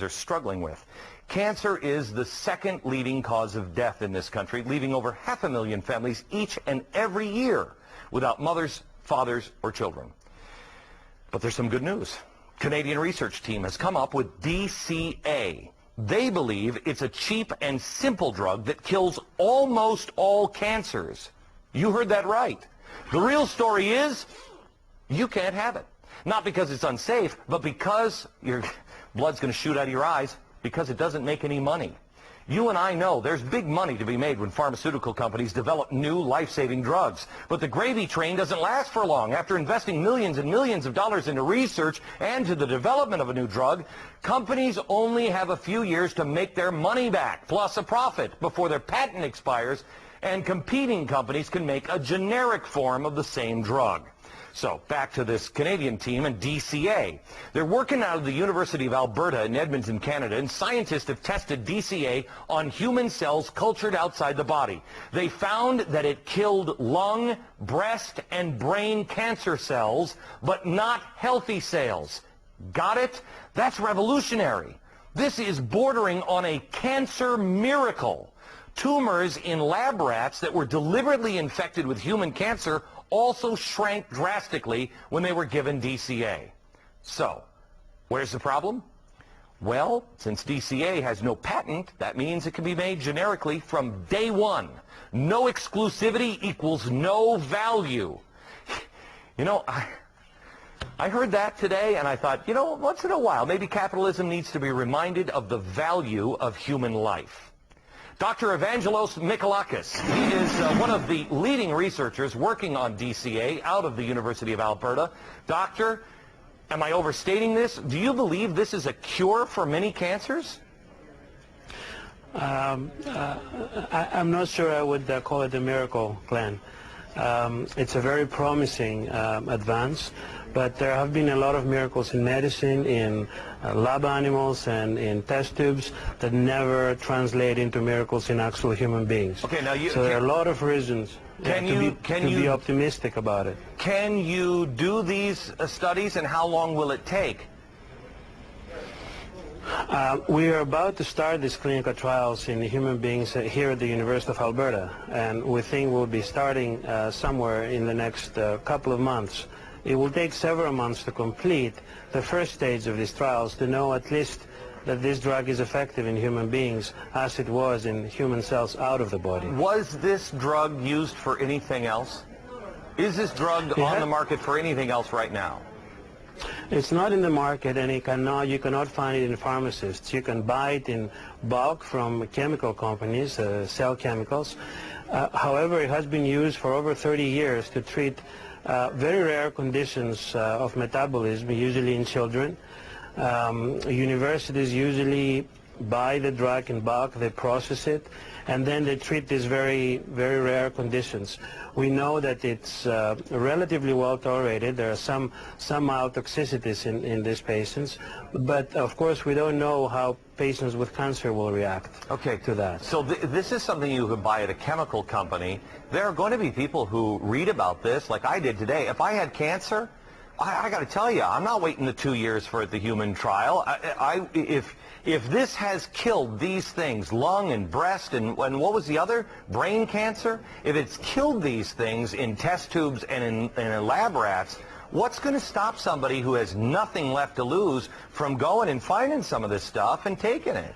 are struggling with. Cancer is the second leading cause of death in this country, leaving over 500,000 families each and every year without mothers, fathers, or children. But there's some good news. Canadian research team has come up with DCA. They believe it's a cheap and simple drug that kills almost all cancers. You heard that right. The real story is you can't have it. Not because it's unsafe, but because your blood's going to shoot out of your eyes, because it doesn't make any money. You and I know there's big money to be made when pharmaceutical companies develop new life-saving drugs. But the gravy train doesn't last for long. After investing millions and millions of dollars into research and to the development of a new drug, companies only have a few years to make their money back, plus a profit, before their patent expires, and competing companies can make a generic form of the same drug. So, back to this Canadian team and DCA. They're working out of the University of Alberta in Edmonton, Canada, and scientists have tested DCA on human cells cultured outside the body. They found that it killed lung, breast, and brain cancer cells, but not healthy cells. Got it? That's revolutionary. This is bordering on a cancer miracle. Tumors in lab rats that were deliberately infected with human cancer also shrank drastically when they were given DCA. So, where's the problem? Well, since DCA has no patent, that means it can be made generically from day one. No exclusivity equals no value. You know, I heard that today and I thought, you know, once in a while, maybe capitalism needs to be reminded of the value of human life. Dr. Evangelos Mikalakis, he is one of the leading researchers working on DCA out of the University of Alberta. Doctor, am I overstating this? Do you believe this is a cure for many cancers? I'm not sure I would call it a miracle, Glenn. It's a very promising advance, but there have been a lot of miracles in medicine, in lab animals and in test tubes that never translate into miracles in actual human beings. Okay, now so there are a lot of reasons to be optimistic about it. Can you do these studies, and how long will it take? We are about to start these clinical trials in human beings here at the University of Alberta, and we think we'll be starting somewhere in the next couple of months. It will take several months to complete the first stage of these trials to know at least that this drug is effective in human beings as it was in human cells out of the body. Was this drug used for anything else? Is this drug on the market for anything else right now? It's not in the market, and you cannot find it in pharmacists. You can buy it in bulk from chemical companies, cell chemicals. However, it has been used for over 30 years to treat very rare conditions of metabolism, usually in children. Universities usually buy the drug in bulk, they process it, and then they treat these very, very rare conditions. We know that it's relatively well tolerated. There are some mild toxicities in these patients, but of course we don't know how patients with cancer will react to that. So this is something you could buy at a chemical company. There are going to be people who read about this, like I did today. If I had cancer, I got to tell you, I'm not waiting the 2 years for the human trial. If this has killed these things, lung and breast and what was the other? Brain cancer? If it's killed these things in test tubes and in lab rats, what's going to stop somebody who has nothing left to lose from going and finding some of this stuff and taking it?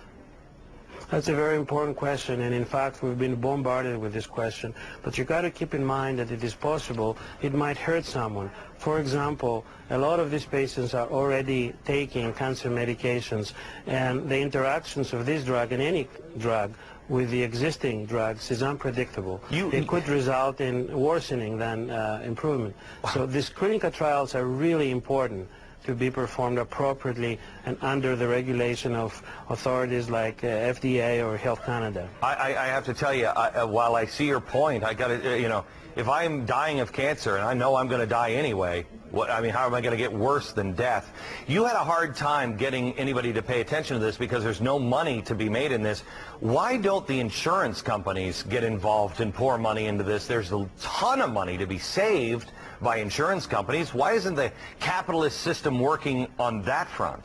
That's a very important question, and in fact we've been bombarded with this question. But you've got to keep in mind that it is possible it might hurt someone. For example, a lot of these patients are already taking cancer medications, and the interactions of this drug and any drug with the existing drugs is unpredictable. It could result in worsening than improvement. So these clinical trials are really important to be performed appropriately and under the regulation of authorities like FDA or Health Canada. I have to tell you, while I see your point, I got to, you know, if I'm dying of cancer and I know I'm going to die anyway, I mean, how am I going to get worse than death? You had a hard time getting anybody to pay attention to this because there's no money to be made in this. Why don't the insurance companies get involved and pour money into this? There's a ton of money to be saved by insurance companies. Why isn't the capitalist system working on that front?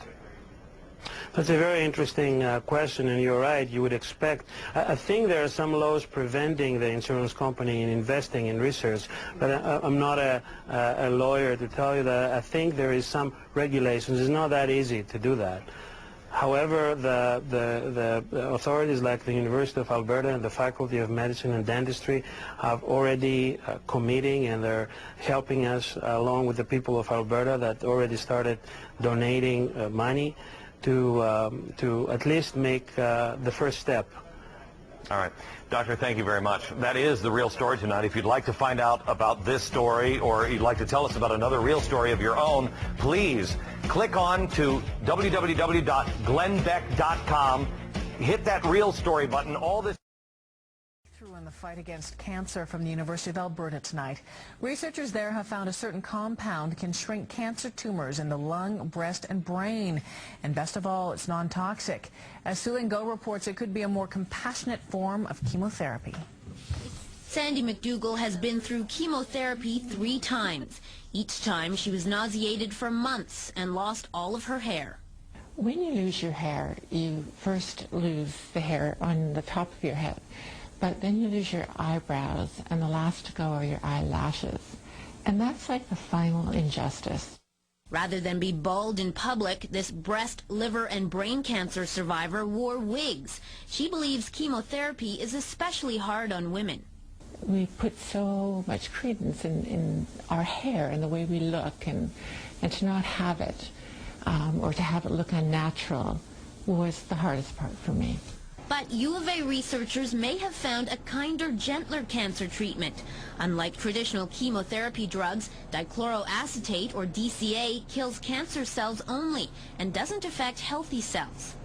That's a very interesting question, and you're right. You would expect. I think there are some laws preventing the insurance company in investing in research, but I'm not a lawyer to tell you that. I think there is some regulations. It's not that easy to do that. However, the authorities like the University of Alberta and the Faculty of Medicine and Dentistry have already committing, and they're helping us along with the people of Alberta that already started donating money to at least make the first step. All right. Doctor, thank you very much. That is the real story tonight. If you'd like to find out about this story, or you'd like to tell us about another real story of your own, please click on to www.glennbeck.com. Hit that real story button. All this In the fight against cancer from the University of Alberta tonight. Researchers there have found a certain compound can shrink cancer tumors in the lung, breast, and brain. And best of all, it's non-toxic. As Sulin Go reports, it could be a more compassionate form of chemotherapy. Sandy McDougall has been through chemotherapy 3 times. Each time she was nauseated for months and lost all of her hair. When you lose your hair, you first lose the hair on the top of your head. But then you lose your eyebrows, and the last to go are your eyelashes. And that's like the final injustice. Rather than be bald in public, this breast, liver, and brain cancer survivor wore wigs. She believes chemotherapy is especially hard on women. We put so much credence in our hair and the way we look, and to not have it, or to have it look unnatural, was the hardest part for me. But U of A researchers may have found a kinder, gentler cancer treatment. Unlike traditional chemotherapy drugs, dichloroacetate, or DCA, kills cancer cells only and doesn't affect healthy cells.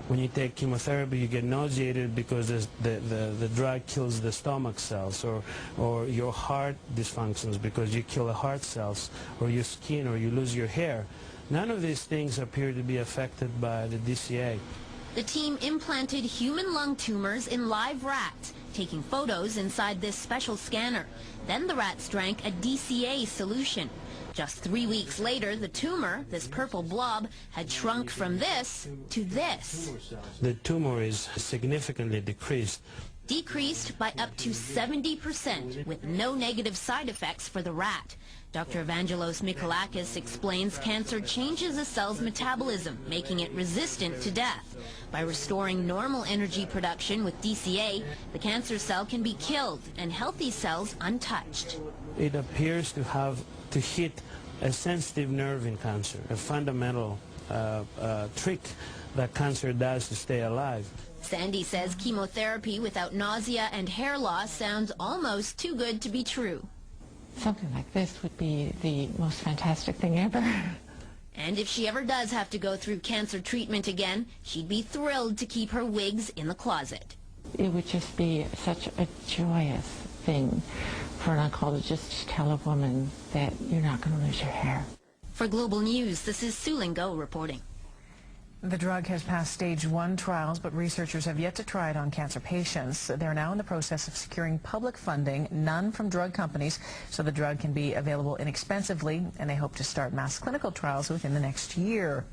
When you take chemotherapy, you get nauseated because the drug kills the stomach cells, or your heart dysfunctions because you kill the heart cells, or your skin, or you lose your hair. None of these things appear to be affected by the DCA. The team implanted human lung tumors in live rats, taking photos inside this special scanner. Then the rats drank a DCA solution. Just 3 weeks later, the tumor, this purple blob, had shrunk from this to this. The tumor is significantly decreased. Decreased by up to 70%, with no negative side effects for the rat. Dr. Evangelos Mikolakis explains cancer changes a cell's metabolism, making it resistant to death. By restoring normal energy production with DCA, the cancer cell can be killed and healthy cells untouched. It appears to hit a sensitive nerve in cancer, a fundamental trick that cancer does to stay alive. Sandy says chemotherapy without nausea and hair loss sounds almost too good to be true. Something like this would be the most fantastic thing ever. And if she ever does have to go through cancer treatment again, she'd be thrilled to keep her wigs in the closet. It would just be such a joyous thing for an oncologist to tell a woman that you're not going to lose your hair. For Global News, this is Sulin Go reporting. The drug has passed stage 1 trials, but researchers have yet to try it on cancer patients. They're now in the process of securing public funding, none from drug companies, so the drug can be available inexpensively, and they hope to start mass clinical trials within the next year.